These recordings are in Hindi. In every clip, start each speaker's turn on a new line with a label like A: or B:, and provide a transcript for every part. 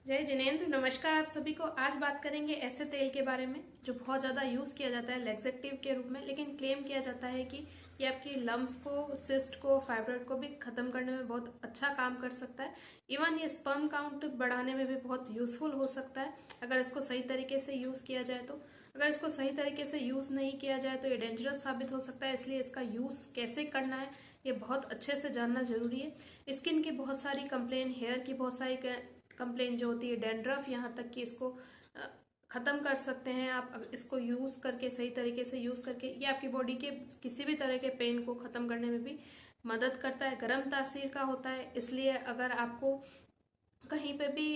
A: जय जिनेंद्र, नमस्कार आप सभी को। आज बात करेंगे ऐसे तेल के बारे में जो बहुत ज़्यादा यूज़ किया जाता है लैक्सेटिव के रूप में, लेकिन क्लेम किया जाता है कि ये आपकी लम्स को, सिस्ट को, फाइब्रॉइड को भी ख़त्म करने में बहुत अच्छा काम कर सकता है। इवन ये स्पर्म काउंट बढ़ाने में भी बहुत यूज़फुल हो सकता है अगर इसको सही तरीके से यूज़ किया जाए तो। अगर इसको सही तरीके से यूज़ नहीं किया जाए तो ये डेंजरस साबित हो सकता है, इसलिए इसका यूज़ कैसे करना है ये बहुत अच्छे से जानना जरूरी है। स्किन की बहुत सारी कंप्लेन, हेयर की बहुत सारी कंप्लेन जो होती है, डैंड्रफ, यहाँ तक कि इसको ख़त्म कर सकते हैं आप इसको यूज़ करके, सही तरीके से यूज़ करके। ये आपकी बॉडी के किसी भी तरह के पेन को ख़त्म करने में भी मदद करता है। गर्म तासीर का होता है, इसलिए अगर आपको कहीं पे भी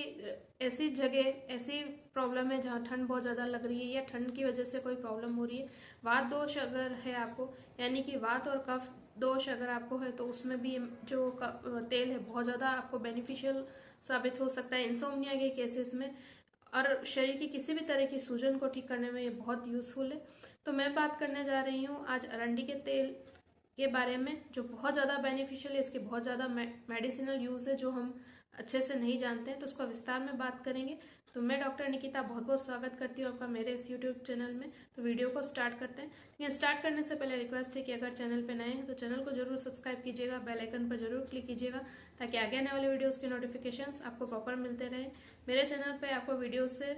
A: ऐसी जगह, ऐसी प्रॉब्लम है जहाँ ठंड बहुत ज़्यादा लग रही है या ठंड की वजह से कोई प्रॉब्लम हो रही है, वात दोष अगर है आपको, यानी कि वात और कफ दोष अगर आपको है, तो उसमें भी जो तेल है बहुत ज़्यादा आपको बेनिफिशियल साबित हो सकता है इंसोम्निया के केसेस में, और शरीर की किसी भी तरह की सूजन को ठीक करने में ये बहुत यूज़फुल है। तो मैं बात करने जा रही हूँ आज अरंडी के तेल के बारे में, जो बहुत ज़्यादा बेनिफिशियल है। इसके बहुत ज़्यादा मेडिसिनल यूज़ है जो हम अच्छे से नहीं जानते हैं, तो उसका विस्तार में बात करेंगे। तो मैं डॉक्टर निकिता बहुत बहुत स्वागत करती हूँ आपका मेरे इस यूट्यूब चैनल में। तो वीडियो को स्टार्ट करते हैं। लेकिन स्टार्ट करने से पहले रिक्वेस्ट है कि अगर चैनल पर नए हैं तो चैनल को जरूर सब्सक्राइब कीजिएगा, बेल आइकन पर जरूर क्लिक कीजिएगा, ताकि आगे आने वाले वीडियोज़ के नोटिफिकेशंस आपको प्रॉपर मिलते रहे। मेरे चैनल पर आपको वीडियो से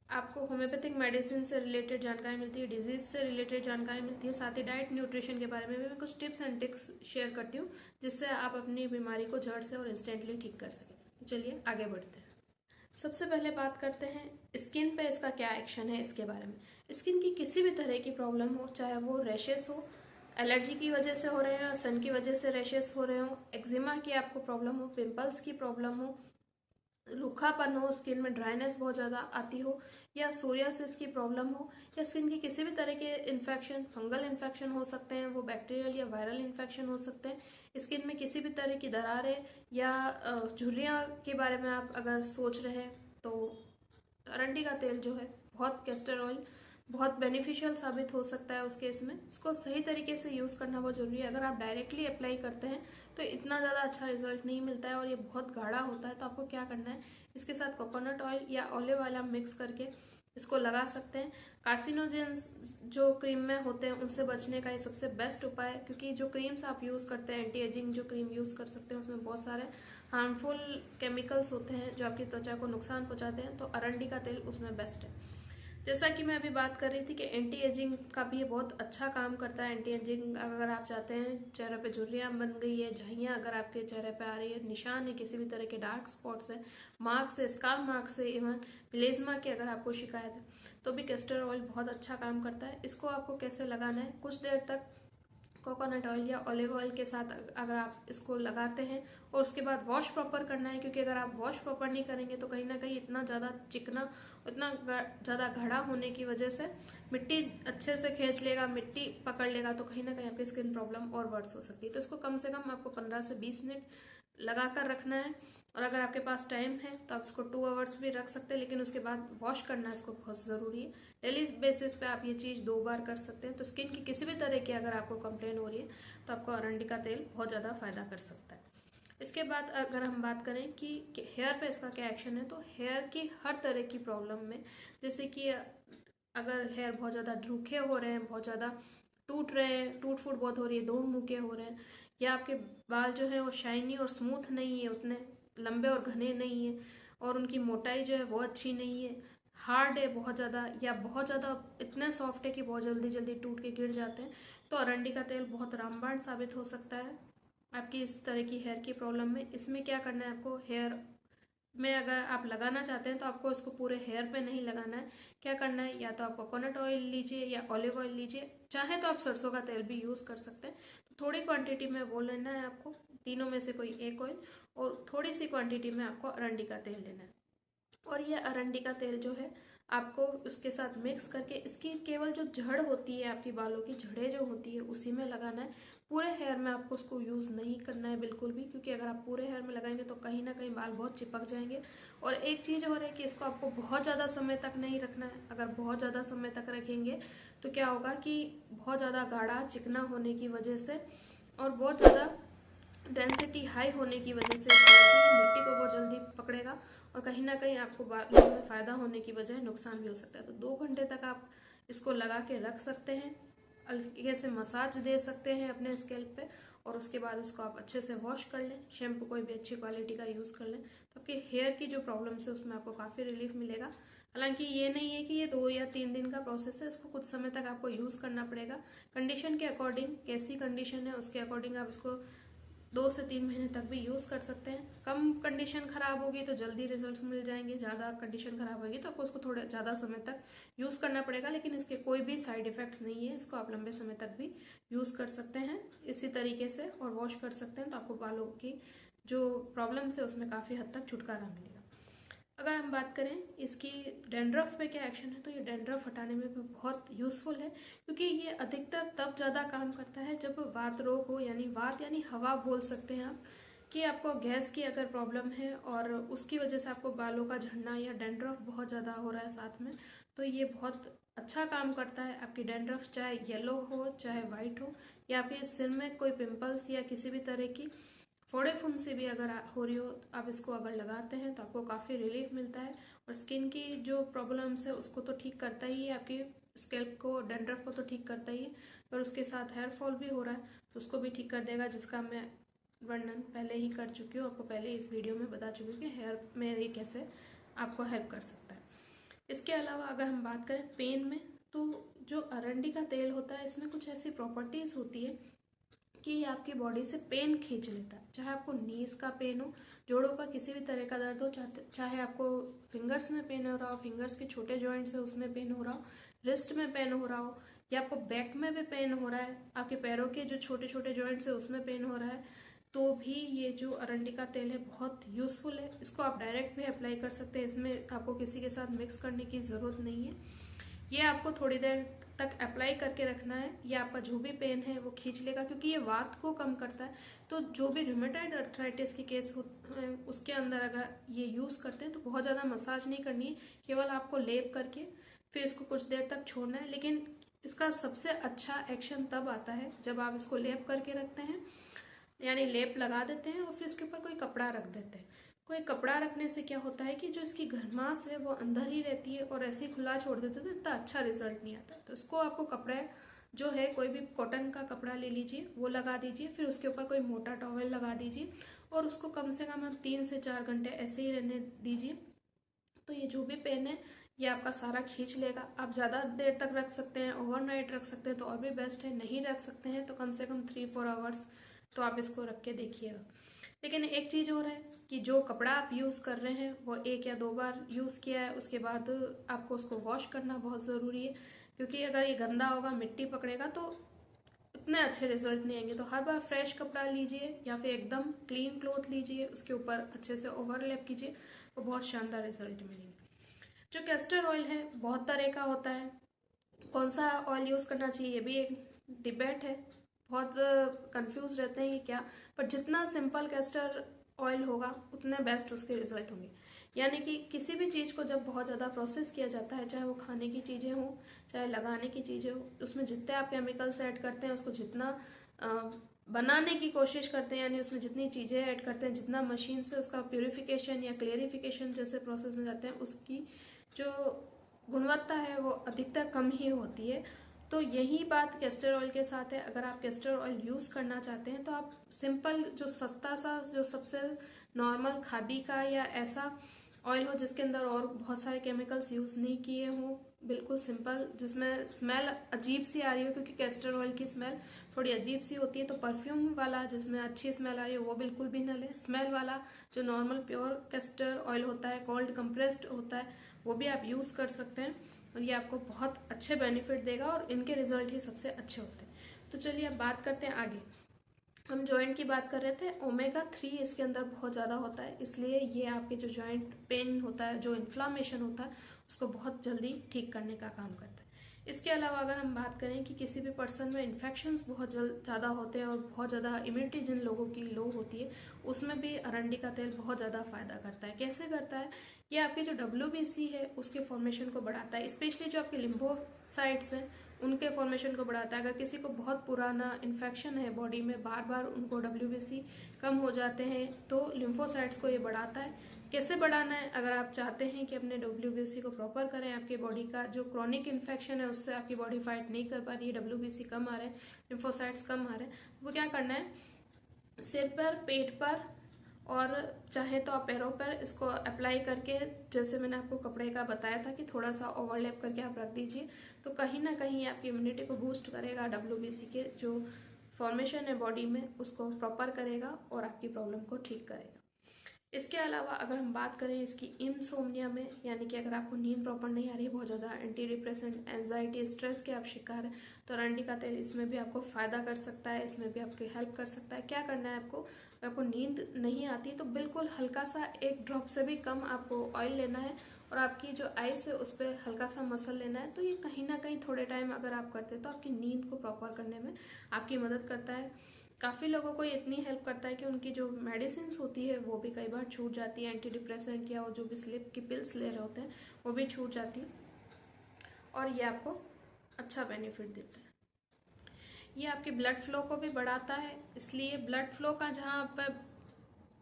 A: आपको होम्योपैथिक मेडिसिन से रिलेटेड जानकारी मिलती है, डिजीज से रिलेटेड जानकारी मिलती है, साथ ही डाइट न्यूट्रिशन के बारे में भी मैं कुछ टिप्स एंड टिक्स शेयर करती हूँ, जिससे आप अपनी बीमारी को जड़ से और इंस्टेंटली ठीक कर सकें। तो चलिए आगे बढ़ते हैं। सबसे पहले बात करते हैं स्किन पे इसका क्या एक्शन है इसके बारे में। स्किन की किसी भी तरह की प्रॉब्लम हो, चाहे वो रैशेस हो, एलर्जी की वजह से हो रहे हो, सन की वजह से रैशेस हो रहे हो, एक्जिमा की आपको प्रॉब्लम हो, पिंपल्स की प्रॉब्लम हो, रूखापन हो, स्किन में ड्राइनेस बहुत ज़्यादा आती हो, या सोरियासिस की प्रॉब्लम हो, या स्किन की किसी भी तरह के इन्फेक्शन, फंगल इन्फेक्शन हो सकते हैं, वो बैक्टीरियल या वायरल इन्फेक्शन हो सकते हैं। स्किन में किसी भी तरह की दरारें या झुर्रियाँ के बारे में आप अगर सोच रहे हैं तो अरंडी का तेल जो है, बहुत कैस्टर ऑयल बहुत बेनिफिशियल साबित हो सकता है उस केस में। इसको सही तरीके से यूज़ करना बहुत जरूरी है। अगर आप डायरेक्टली अप्लाई करते हैं तो इतना ज़्यादा अच्छा रिजल्ट नहीं मिलता है और ये बहुत गाढ़ा होता है। तो आपको क्या करना है, इसके साथ कोकोनट ऑयल या ऑलिव ऑयल आप मिक्स करके इसको लगा सकते हैं। कार्सिनोजेंस जो क्रीम में होते हैं उनसे बचने का ये सबसे बेस्ट उपाय है, क्योंकि जो क्रीम्स आप यूज़ करते हैं, एंटी एजिंग जो क्रीम यूज़ कर सकते हैं, उसमें बहुत सारे हार्मफुल केमिकल्स होते हैं जो आपकी त्वचा को नुकसान पहुंचाते हैं। तो अरंडी का तेल उसमें बेस्ट है। जैसा कि मैं अभी बात कर रही थी कि एंटी एजिंग का भी ये बहुत अच्छा काम करता है। एंटी एजिंग अगर आप चाहते हैं, चेहरे पे झुर्रियाँ बन गई है, झाइयाँ अगर आपके चेहरे पे आ रही है, निशान है किसी भी तरह के, डार्क स्पॉट्स है, मार्क्स है, स्कार्फ मार्क्स है, इवन मिलेजमा की अगर आपको शिकायत है, तो भी कैस्टर ऑयल बहुत अच्छा काम करता है। इसको आपको कैसे लगाना है, कुछ देर तक कोकोनट ऑयल या ऑलिव ऑयल के साथ अगर आप इसको लगाते हैं और उसके बाद वॉश प्रॉपर करना है, क्योंकि अगर आप वॉश प्रॉपर नहीं करेंगे तो कहीं ना कहीं इतना ज़्यादा चिकना, इतना ज़्यादा गाढ़ा होने की वजह से मिट्टी अच्छे से खींच लेगा, मिट्टी पकड़ लेगा, तो कहीं ना कहीं आपकी स्किन प्रॉब्लम और वर्स हो सकती है। तो इसको कम से कम आपको 15 से 20 मिनट लगा कर रखना है, और अगर आपके पास टाइम है तो आप इसको 2 आवर्स भी रख सकते हैं, लेकिन उसके बाद वॉश करना इसको बहुत ज़रूरी है। डेली बेसिस पे आप ये चीज़ 2 बार कर सकते हैं। तो स्किन की किसी भी तरह की अगर आपको कंप्लेन हो रही है तो आपको अरंडी का तेल बहुत ज़्यादा फ़ायदा कर सकता है। इसके बाद अगर हम बात करें कि हेयर पे इसका क्या एक्शन है, तो हेयर की हर तरह की प्रॉब्लम में, जैसे कि अगर हेयर बहुत ज़्यादा रूखे हो रहे हैं, बहुत ज़्यादा टूट रहे हैं, टूट फूट बहुत हो रही है, दो मुँके हो रहे हैं, या आपके बाल जो है वो शाइनी और स्मूथ नहीं है, उतने लंबे और घने नहीं है, और उनकी मोटाई जो है वो अच्छी नहीं है, हार्ड है बहुत ज़्यादा, या बहुत ज़्यादा इतने सॉफ्ट है कि बहुत जल्दी जल्दी टूट के गिर जाते हैं, तो अरंडी का तेल बहुत रामबाण साबित हो सकता है आपकी इस तरह की हेयर की प्रॉब्लम में। इसमें क्या करना है आपको, हेयर में अगर आप लगाना चाहते हैं तो आपको इसको पूरे हेयर पे नहीं लगाना है। क्या करना है, या तो आप कोकोनट ऑयल लीजिए या ऑलिव ऑयल लीजिए, चाहे तो आप सरसों का तेल भी यूज़ कर सकते हैं। तो थोड़ी क्वांटिटी में वो लेना है आपको, तीनों में से कोई एक ऑयल, और थोड़ी सी क्वांटिटी में आपको अरंडी का तेल लेना है। और ये अरंडी का तेल जो है आपको उसके साथ मिक्स करके, इसकी केवल जो जड़ होती है, आपकी बालों की जड़ें जो होती है, उसी में लगाना है। पूरे हेयर में आपको उसको यूज़ नहीं करना है बिल्कुल भी, क्योंकि अगर आप पूरे हेयर में लगाएंगे तो कहीं ना कहीं बाल बहुत चिपक जाएंगे। और एक चीज़ और है कि इसको आपको बहुत ज़्यादा समय तक नहीं रखना है। अगर बहुत ज़्यादा समय तक रखेंगे तो क्या होगा कि बहुत ज़्यादा गाढ़ा चिकना होने की वजह से और बहुत ज़्यादा डेंसिटी हाई होने की वजह से मिट्टी को बहुत जल्दी पकड़ेगा और कहीं ना कहीं आपको बालों में फ़ायदा होने की बजाय नुकसान भी हो सकता है। तो 2 घंटे तक आप इसको लगा के रख सकते हैं, हल्के से मसाज दे सकते हैं अपने स्कैल्प पे और उसके बाद उसको आप अच्छे से वॉश कर लें। शैम्पू कोई भी अच्छी क्वालिटी का यूज़ कर लें तो आपके हेयर की जो प्रॉब्लम्स है उसमें आपको काफ़ी रिलीफ मिलेगा। हालांकि ये नहीं है कि ये 2 या 3 दिन का प्रोसेस है, इसको कुछ समय तक आपको यूज़ करना पड़ेगा। कंडीशन के अकॉर्डिंग, कैसी कंडीशन है उसके अकॉर्डिंग आप इसको 2 से 3 महीने तक भी यूज़ कर सकते हैं। कम कंडीशन ख़राब होगी तो जल्दी रिजल्ट्स मिल जाएंगे, ज़्यादा कंडीशन ख़राब होगी तो आपको उसको थोड़ा ज़्यादा समय तक यूज़ करना पड़ेगा, लेकिन इसके कोई भी साइड इफ़ेक्ट्स नहीं है। इसको आप लंबे समय तक भी यूज़ कर सकते हैं इसी तरीके से और वॉश कर सकते हैं, तो आपको बालों की जो प्रॉब्लम्स है उसमें काफ़ी हद तक छुटकारा मिलेगा। अगर हम बात करें इसकी डैंड्रफ पे क्या एक्शन है, तो ये डैंड्रफ हटाने में भी बहुत यूज़फुल है, क्योंकि ये अधिकतर तब ज़्यादा काम करता है जब वात रोग हो, यानी वात यानी हवा बोल सकते हैं आप, कि आपको गैस की अगर प्रॉब्लम है और उसकी वजह से आपको बालों का झड़ना या डैंड्रफ बहुत ज़्यादा हो रहा है साथ में, तो ये बहुत अच्छा काम करता है। आपकी डैंड्रफ चाहे येलो हो चाहे वाइट हो, या आपके सिर में कोई पिंपल्स या किसी भी तरह की फोड़े फुंसी भी अगर हो रही हो, तो आप इसको अगर लगाते हैं तो आपको काफ़ी रिलीफ मिलता है और स्किन की जो प्रॉब्लम्स है उसको तो ठीक करता ही है, आपकी स्कैल्प को, डैंड्रफ को तो ठीक करता ही है, और उसके साथ हेयर फॉल भी हो रहा है तो उसको भी ठीक कर देगा, जिसका मैं वर्णन पहले ही कर चुकी हूँ, आपको पहले इस वीडियो में बता चुकी हूँ कि हेयर में ये कैसे आपको हेल्प कर सकता है। इसके अलावा अगर हम बात करें पेन में, तो जो अरंडी का तेल होता है इसमें कुछ ऐसी प्रॉपर्टीज़ होती है कि ये आपकी बॉडी से पेन खींच लेता है। चाहे आपको नीज का पेन हो, जोड़ों का किसी भी तरह का दर्द हो, चाहे आपको फिंगर्स में पेन हो रहा हो, फिंगर्स के छोटे जॉइंट्स है उसमें पेन हो रहा हो, रिस्ट में पेन हो रहा हो, या आपको बैक में भी पेन हो रहा है, आपके पैरों के जो छोटे छोटे जॉइंट्स है उसमें पेन हो रहा है, तो भी ये जो अरंडी का तेल है बहुत यूज़फुल है। इसको आप डायरेक्ट भी अप्लाई कर सकते हैं, इसमें आपको किसी के साथ मिक्स करने की ज़रूरत नहीं है। ये आपको थोड़ी देर तक अप्लाई करके रखना है, ये आपका जो भी पेन है वो खींच लेगा, क्योंकि ये वात को कम करता है। तो जो भी रूमेटॉइड अर्थराइटिस के केस हो उसके अंदर अगर ये यूज़ करते हैं तो बहुत ज़्यादा मसाज नहीं करनी है, केवल आपको लेप करके फिर इसको कुछ देर तक छोड़ना है। लेकिन इसका सबसे अच्छा एक्शन तब आता है जब आप इसको लेप करके रखते हैं, यानी लेप लगा देते हैं और फिर उसके ऊपर कोई कपड़ा रख देते हैं। कोई कपड़ा रखने से क्या होता है कि जो इसकी गर्माश है वो अंदर ही रहती है, और ऐसे ही खुला छोड़ देते तो इतना अच्छा रिजल्ट नहीं आता। तो इसको आपको कपड़ा जो है कोई भी कॉटन का कपड़ा ले लीजिए, वो लगा दीजिए, फिर उसके ऊपर कोई मोटा टॉवेल लगा दीजिए और उसको कम से कम आप 3 से 4 घंटे ऐसे ही रहने दीजिए। तो ये जो भी पेन है ये आपका सारा खींच लेगा। आप ज़्यादा देर तक रख सकते हैं, ओवरनाइट रख सकते हैं तो और भी बेस्ट है, नहीं रख सकते हैं तो कम से कम 3-4 आवर्स तो आप इसको रख के देखिएगा। लेकिन एक चीज़ और है कि जो कपड़ा आप यूज़ कर रहे हैं वो 1 या 2 बार यूज़ किया है, उसके बाद आपको उसको वॉश करना बहुत ज़रूरी है, क्योंकि अगर ये गंदा होगा, मिट्टी पकड़ेगा तो उतने अच्छे रिजल्ट नहीं आएंगे। तो हर बार फ्रेश कपड़ा लीजिए या फिर एकदम क्लीन क्लॉथ लीजिए, उसके ऊपर अच्छे से ओवरलैप कीजिए, वो बहुत शानदार रिजल्ट मिलेंगे। जो कैस्टर ऑयल है बहुत तरह का होता है, कौन सा ऑयल यूज़ करना चाहिए ये भी एक डिबेट है, बहुत कंफ्यूज रहते हैं ये क्या, पर जितना सिंपल कैस्टर ऑयल होगा उतने बेस्ट उसके रिजल्ट होंगे। यानी कि किसी भी चीज़ को जब बहुत ज़्यादा प्रोसेस किया जाता है, चाहे वो खाने की चीज़ें हों चाहे लगाने की चीज़ें हो, उसमें जितने आप केमिकल्स ऐड करते हैं, उसको जितना बनाने की कोशिश करते हैं, यानी उसमें जितनी चीज़ें ऐड करते हैं, जितना मशीन से उसका प्यूरिफिकेशन या क्लेरिफिकेशन जैसे प्रोसेस में जाते हैं, उसकी जो गुणवत्ता है वो अधिकतर कम ही होती है। तो यही बात कैस्टर ऑयल के साथ है। अगर आप कैस्टर ऑयल यूज़ करना चाहते हैं तो आप सिंपल जो सस्ता सा, जो सबसे नॉर्मल खादी का या ऐसा ऑयल हो जिसके अंदर और बहुत सारे केमिकल्स यूज़ नहीं किए हों, बिल्कुल सिंपल, जिसमें स्मेल अजीब सी आ रही हो, क्योंकि कैस्टर ऑयल की स्मेल थोड़ी अजीब सी होती है। तो परफ्यूम वाला जिसमें अच्छी स्मेल आ रही है वो बिल्कुल भी न लें। स्मेल वाला जो नॉर्मल प्योर कैस्टर ऑयल होता है, कोल्ड कंप्रेस्ड होता है, वो भी आप यूज़ कर सकते हैं और ये आपको बहुत अच्छे बेनिफिट देगा और इनके रिजल्ट ही सबसे अच्छे होते हैं। तो चलिए अब बात करते हैं आगे। हम जॉइंट की बात कर रहे थे, ओमेगा 3 इसके अंदर बहुत ज़्यादा होता है, इसलिए ये आपके जो जॉइंट पेन होता है, जो इन्फ्लामेशन होता है, उसको बहुत जल्दी ठीक करने का काम करता है। इसके अलावा अगर हम बात करें कि किसी भी पर्सन में इन्फेक्शंस बहुत ज़्यादा होते हैं और बहुत ज़्यादा इम्यूनिटी जिन लोगों की लो होती है, उसमें भी अरंडी का तेल बहुत ज़्यादा फ़ायदा करता है। कैसे करता है? ये आपकी जो WBC है उसके फॉर्मेशन को बढ़ाता है, स्पेशली जो आपके लिम्फोसाइट्स हैं उनके फॉर्मेशन को बढ़ाता है। अगर किसी को बहुत पुराना इन्फेक्शन है बॉडी में, बार बार उनको WBC कम हो जाते हैं, तो लिम्फोसाइट्स को ये बढ़ाता है। कैसे बढ़ाना है? अगर आप चाहते हैं कि अपने WBC को प्रॉपर करें, आपकी बॉडी का जो क्रॉनिक इन्फेक्शन है उससे आपकी बॉडी फाइट नहीं कर पा रही है, WBC कम आ रहे हैं, लिम्फोसाइट्स कम आ रहे हैं, वो क्या करना है, सिर पर, पेट पर और चाहे तो आप पैरों पर इसको अप्लाई करके, जैसे मैंने आपको कपड़े का बताया था कि थोड़ा सा ओवरलैप करके आप रख दीजिए, तो कहीं ना कहीं आपकी इम्यूनिटी को बूस्ट करेगा, WBC के जो फॉर्मेशन है बॉडी में उसको प्रॉपर करेगा और आपकी प्रॉब्लम को ठीक करेगा। इसके अलावा अगर हम बात करें इसकी इंसोम्निया में, यानी कि अगर आपको नींद प्रॉपर नहीं आ रही है, बहुत ज़्यादा एंटी डिप्रेसेंट, एंजाइटी, स्ट्रेस के आप शिकार हैं, तो अरंडी का तेल इसमें भी आपको फ़ायदा कर सकता है, इसमें भी आपकी हेल्प कर सकता है। क्या करना है आपको, अगर आपको नींद नहीं आती तो बिल्कुल हल्का सा, 1 ड्रॉप से भी कम आपको ऑयल लेना है और आपकी जो आइस है उस पर हल्का सा मसल लेना है। तो ये कहीं ना कहीं थोड़े टाइम अगर आप करते हैं तो आपकी नींद को प्रॉपर करने में आपकी मदद करता है। काफ़ी लोगों को ये इतनी हेल्प करता है कि उनकी जो मेडिसिन होती है वो भी कई बार छूट जाती है, एंटी डिप्रेसेंट या जो भी स्लीप की पिल्स ले रहे होते हैं वो भी छूट जाती है और ये आपको अच्छा बेनिफिट देता है। ये आपके ब्लड फ्लो को भी बढ़ाता है, इसलिए ब्लड फ्लो का जहाँ पर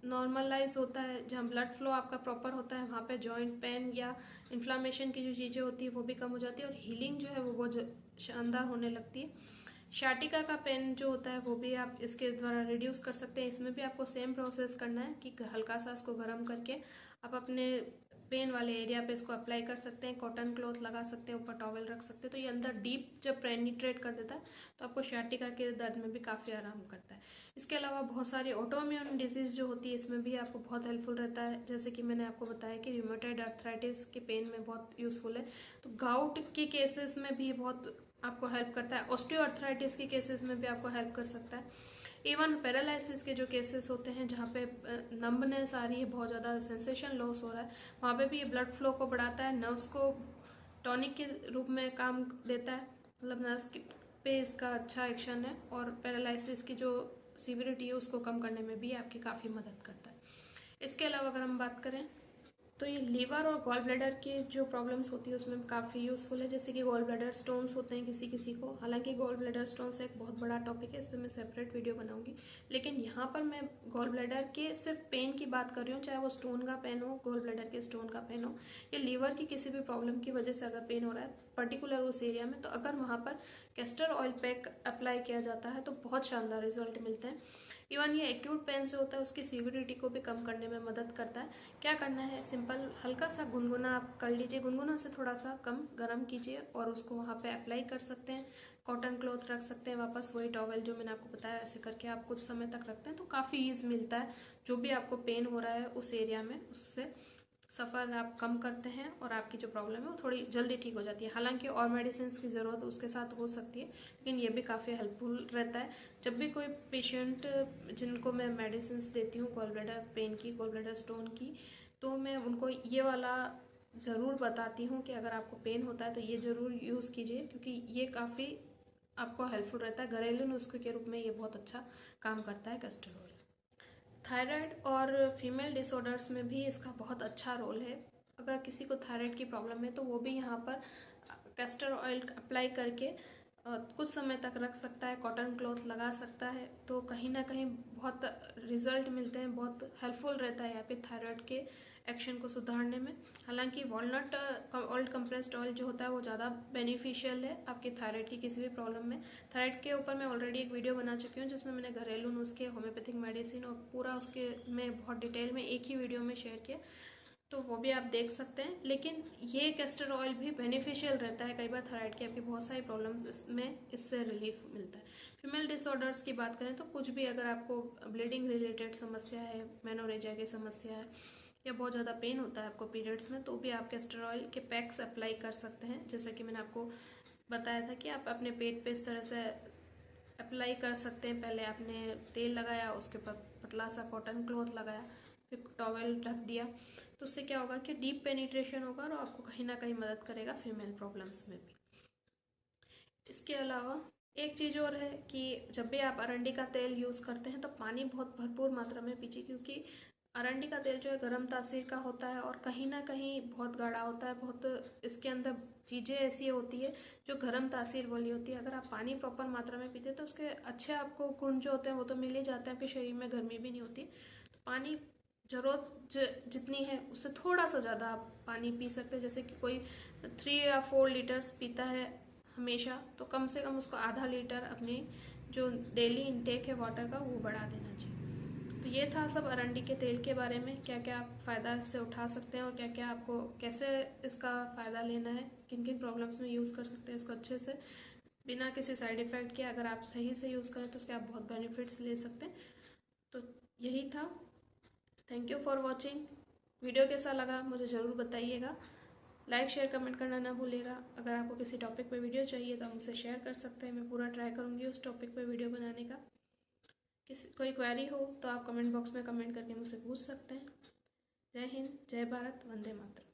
A: नॉर्मलाइज होता है, जहाँ ब्लड फ्लो आपका प्रॉपर होता है, वहाँ पे जॉइंट पेन या इन्फ्लामेशन की जो चीज़ें होती है वो भी कम हो जाती है और हीलिंग जो है वो बहुत शानदार होने लगती है। शाटिका का पेन जो होता है वो भी आप इसके द्वारा रिड्यूस कर सकते हैं। इसमें भी आपको सेम प्रोसेस करना है कि हल्का सा इसको गर्म करके आप अपने पेन वाले एरिया पे इसको अप्लाई कर सकते हैं, कॉटन क्लॉथ लगा सकते हैं, ऊपर टॉवल रख सकते हैं, तो ये अंदर डीप जब पेनिट्रेट कर देता है तो आपको शाटिका के दर्द में भी काफ़ी आराम करता है। इसके अलावा बहुत सारी ऑटोइम्यून डिजीज़ जो होती है इसमें भी आपको बहुत हेल्पफुल रहता है, जैसे कि मैंने आपको बताया कि रूमेटॉइड आर्थराइटिस के पेन में बहुत यूज़फुल है, तो गाउट के केसेस में भी बहुत आपको हेल्प करता है, ऑस्टियोआर्थराइटिस के केसेस में भी आपको हेल्प कर सकता है। इवन पैरालिसिस के जो केसेस होते हैं जहाँ पे नंबनेस आ रही है, बहुत ज़्यादा सेंसेशन लॉस हो रहा है, वहाँ पे भी ये ब्लड फ्लो को बढ़ाता है, नर्व्स को टॉनिक के रूप में काम देता है, मतलब नर्व्स पे इसका अच्छा एक्शन है और पैरालिसिस की जो सीवियरिटी है उसको कम करने में भी आपकी काफ़ी मदद करता है। इसके अलावा अगर हम बात करें तो ये लीवर और गॉल ब्लैडर के जो प्रॉब्लम्स होती है उसमें काफ़ी यूज़फुल है, जैसे कि गॉल ब्लैडर स्टोन्स होते हैं किसी किसी को। हालांकि गॉल ब्लैडर स्टोन्स एक बहुत बड़ा टॉपिक है, इस पर मैं सेपरेट वीडियो बनाऊंगी, लेकिन यहाँ पर मैं गॉल ब्लैडर के सिर्फ पेन की बात कर रही हूँ, चाहे वो स्टोन का पेन हो, गॉल ब्लैडर के स्टोन का पेन हो, या लीवर की किसी भी प्रॉब्लम की वजह से अगर पेन हो रहा है पर्टिकुलर उस एरिया में, तो अगर वहाँ पर कैस्टर ऑयल पैक अप्लाई किया जाता है तो बहुत शानदार रिजल्ट मिलते हैं। इवन ये एक्यूट पेन से होता है उसकी सीवियरिटी को भी कम करने में मदद करता है। क्या करना है, सिंपल हल्का सा गुनगुना आप कर लीजिए, गुनगुना से थोड़ा सा कम गर्म कीजिए और उसको वहाँ पे अप्लाई कर सकते हैं, कॉटन क्लॉथ रख सकते हैं, वापस वही टॉवल जो मैंने आपको बताया ऐसे करके आप कुछ समय तक रखते हैं तो काफ़ी ईज मिलता है। जो भी आपको पेन हो रहा है उस एरिया में उससे सफ़र आप कम करते हैं और आपकी जो प्रॉब्लम है वो थोड़ी जल्दी ठीक हो जाती है। हालांकि और मेडिसिन की ज़रूरत उसके साथ हो सकती है, लेकिन ये भी काफ़ी हेल्पफुल रहता है। जब भी कोई पेशेंट जिनको मैं मेडिसिन देती हूँ गॉल ब्लैडर पेन की, गॉल ब्लैडर स्टोन की, तो मैं उनको ये वाला ज़रूर बताती हूँ कि अगर आपको पेन होता है तो ये ज़रूर यूज़ कीजिए, क्योंकि ये काफ़ी आपको हेल्पफुल रहता है। घरेलू नुस्खे के रूप में ये बहुत अच्छा काम करता है कैस्टर ऑयल। थायराइड और फीमेल डिसऑर्डर्स में भी इसका बहुत अच्छा रोल है। अगर किसी को थायराइड की प्रॉब्लम है तो वो भी यहाँ पर कैस्टर ऑयल अप्लाई करके कुछ समय तक रख सकता है, कॉटन क्लॉथ लगा सकता है, तो कहीं ना कहीं बहुत रिजल्ट मिलते हैं, बहुत हेल्पफुल रहता है यहाँ पे थायराइड के एक्शन को सुधारने में। हालांकि वॉलनट ऑयल कंप्रेस्ड ऑयल जो होता है वो ज़्यादा बेनिफिशियल है आपकी थायराइड की किसी भी प्रॉब्लम में। थायराइड के ऊपर मैं ऑलरेडी एक वीडियो बना चुकी हूँ जिसमें मैंने घरेलू नुस्खे, होम्योपैथिक मेडिसिन और पूरा उसके में बहुत डिटेल में एक ही वीडियो में शेयर किया, तो वो भी आप देख सकते हैं। लेकिन ये कैस्टर ऑयल भी बेनिफिशियल रहता है, कई बार थायराइड की आपकी बहुत सारी प्रॉब्लम्स इसमें इससे रिलीफ मिलता है। फीमेल डिसऑर्डर्स की बात करें तो कुछ भी अगर आपको ब्लीडिंग रिलेटेड समस्या है, मेनोरेजिया की समस्या है या बहुत ज़्यादा पेन होता है आपको पीरियड्स में, तो भी आप कैस्टर ऑयल के पैक्स अप्लाई कर सकते हैं। जैसे कि मैंने आपको बताया था कि आप अपने पेट पे इस तरह से अप्लाई कर सकते हैं। पहले आपने तेल लगाया, उसके ऊपर पतला सा कॉटन क्लॉथ लगाया, फिर टॉवेल ढक दिया, तो उससे क्या होगा कि डीप पेनिट्रेशन होगा और आपको कहीं ना कहीं मदद करेगा फीमेल प्रॉब्लम्स में भी। इसके अलावा एक चीज़ और है कि जब भी आप अरंडी का तेल यूज़ करते हैं तो पानी बहुत भरपूर मात्रा में पीजिए, क्योंकि अरंडी का तेल जो है गर्म तासीर का होता है और कहीं ना कहीं बहुत गाढ़ा होता है, बहुत इसके अंदर चीज़ें ऐसी होती है जो गर्म तासीर वाली होती है। अगर आप पानी प्रॉपर मात्रा में पीते हैं तो उसके अच्छे आपको गुण जो होते हैं वो तो मिल ही जाते हैं, आपके शरीर में गर्मी भी नहीं होती। तो पानी ज़रूरत जितनी है उससे थोड़ा सा ज़्यादा आप पानी पी सकते हैं। जैसे कि कोई 3 या 4 लीटर्स पीता है हमेशा, तो कम से कम उसको आधा लीटर अपनी जो डेली इनटेक है वाटर का वो बढ़ा देना चाहिए। तो ये था सब अरंडी के तेल के बारे में, क्या क्या आप फ़ायदा इससे उठा सकते हैं और क्या क्या आपको कैसे इसका फ़ायदा लेना है, किन किन प्रॉब्लम्स में यूज़ कर सकते हैं इसको अच्छे से बिना किसी साइड इफ़ेक्ट के। अगर आप सही से यूज़ करें तो उसके आप बहुत बेनिफिट्स ले सकते हैं। तो यही था। Thank you for watching. Video कैसा लगा मुझे ज़रूर बताइएगा। लाइक शेयर कमेंट करना ना भूलिएगा। अगर आपको किसी टॉपिक पे वीडियो चाहिए तो आप मुझसे शेयर कर सकते हैं, मैं पूरा ट्राई करूँगी उस टॉपिक पे वीडियो बनाने का। किसी कोई क्वेरी हो तो आप कमेंट बॉक्स में कमेंट करके मुझसे पूछ सकते हैं। जय हिंद, जय भारत, वंदे मातरम।